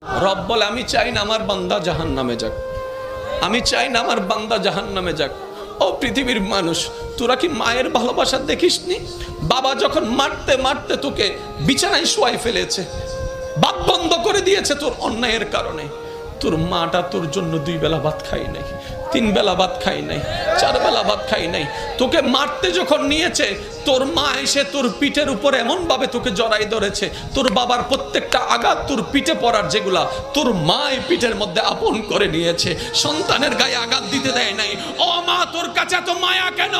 রব বলে আমি চাই না আমার বান্দা জাহান্নামে যাক, আমি চাই না আমার বান্দা জাহান্নামে যাক। ও পৃথিবীর মানুষ, তোরা কি মায়ের ভালোবাসা দেখিসনি? বাবা যখন মারতে মারতে তোকে বিছানায় শোয়াই ফেলেছে, ভাত বন্ধ করে দিয়েছে তোর অন্যায়ের কারণে, তোর মাটা তোর জন্য 2 বেলা ভাত খাই নাই, 3 বেলা ভাত খাই নাই, 4 বেলা ভাত খাই নাই। তোকে মারতে যখন নিয়েছে, তোর মা এসে তোর পিঠের উপর এমন ভাবে তোকে জড়াই ধরেছে, তোর বাবার প্রত্যেকটা আঘাত তোর পিঠে পড়ার যেগুলা তোর মা এই পিঠের মধ্যে আপন করে নিয়েছে, সন্তানের গায়ে আঘাত দিতে দেয় নাই। ও মা, তোর কাছে এত মায়া কেন?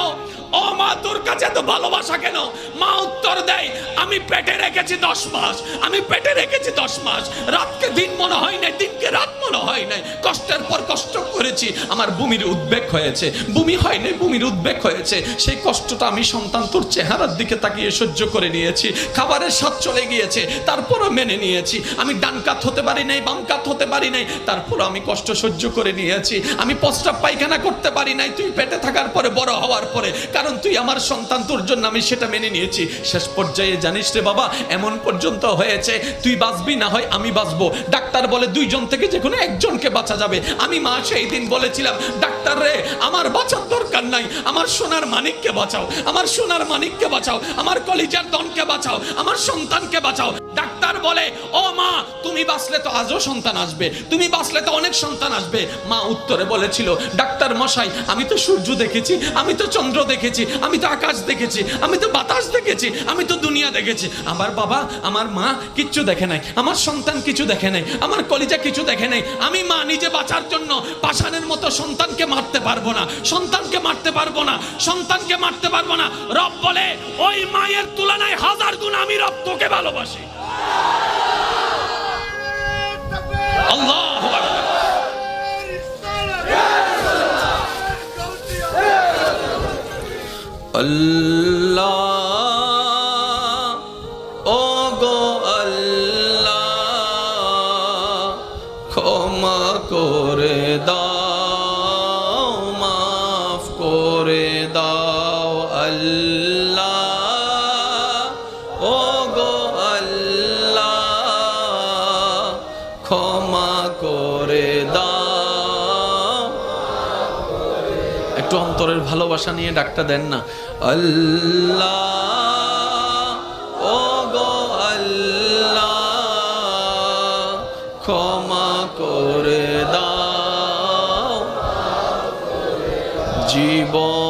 ও মা, তোর কাছে এত ভালোবাসা কেন? মা উত্তর দেয়, আমি পেটে রেখেছি 10 মাস, আমি পেটে রেখেছি 10 মাস, রাতকে দিন মনে হয় নাই, দিনকে রাত মনে হয় নাই, কষ্টের পর কষ্ট করেছি, আমার বমির উদ্বেগ হয়েছে, বমি হয় নাই, বমির উদ্বেগ হয়েছে, সেই কষ্টটা আমি সন্তান তোর চেহারার দিকে তাকিয়ে সহ্য করে নিয়েছি, খাবারের স্বাদ চলে গিয়েছে তারপরও মেনে নিয়েছি, আমি ডান কাত হতে পারি নাই, বাম কাত হতে পারি নাই, তারপরও আমি কষ্ট সহ্য করে নিয়েছি, আমি প্রস্রাব পায়খানা করতে পারি নাই তুই পেটে থাকার পরে, বড় হওয়ার পরে, কারণ তুই আমার সন্তান, তোর জন্য আমি সেটা মেনে নিয়েছি। শেষ পর্যায়ে জানিস রে বাবা, এমন পর্যন্ত হয়েছে তুই বাঁচবি না হয় আমি বাঁচবো, ডাক্তার বলে 2 জন থেকে যে কোনো একজনকে বাঁচা যাবে। আমি মা সেই দিন বলেছিলাম, ডাক্তার রে আমার বাঁচার দরকার নাই, আমার সোনার মানিককে বাঁচাও, আমার সোনার মানিককে বাঁচাও, আমার কলিজার দনকে বাঁচাও, আমার সন্তানকে বাঁচাও। ডাক্তার বলে, ও মা তুমি বাঁচলে তো আজও সন্তান আসবে, তুমি বাঁচলে তো অনেক সন্তান আসবে। মা উত্তরে বলেছিল, ডাক্তার মশাই আমি তো সূর্য দেখেছি, আমি তো চন্দ্র দেখেছি, আমি তো আকাশ দেখেছি, আমি তো বাতাস দেখেছি, আমি তো দুনিয়া দেখেছি। আমার বাবা আমার মা কিচ্ছু দেখে নাই, আমার সন্তান কিছু দেখে নাই, আমার কলিজা কিছু দেখে নাই। আমি মা নিজে বাঁচার জন্য পাষাণের মতো সন্তানকে মারতে পারবো না, সন্তানকে মারতে পারবো না, সন্তানকে মারতে পারবো না। রব বলে, ওই মায়ের তুলনায় 1000 গুণ আমি রব তোকে ভালোবাসি। আল্লাহু আকবার। আল্লাহ ও গো আল্লাহ, ক্ষমা করে দাও, মাফ করে দাও। আল্লাহ ও গো আল্লাহ, ক্ষমা করে দাও। একটু অন্তরের ভালোবাসা নিয়ে ডাকটা দেন না, আল্লাহ ও গো আল্লাহ, ক্ষমা করে দাও। জীবন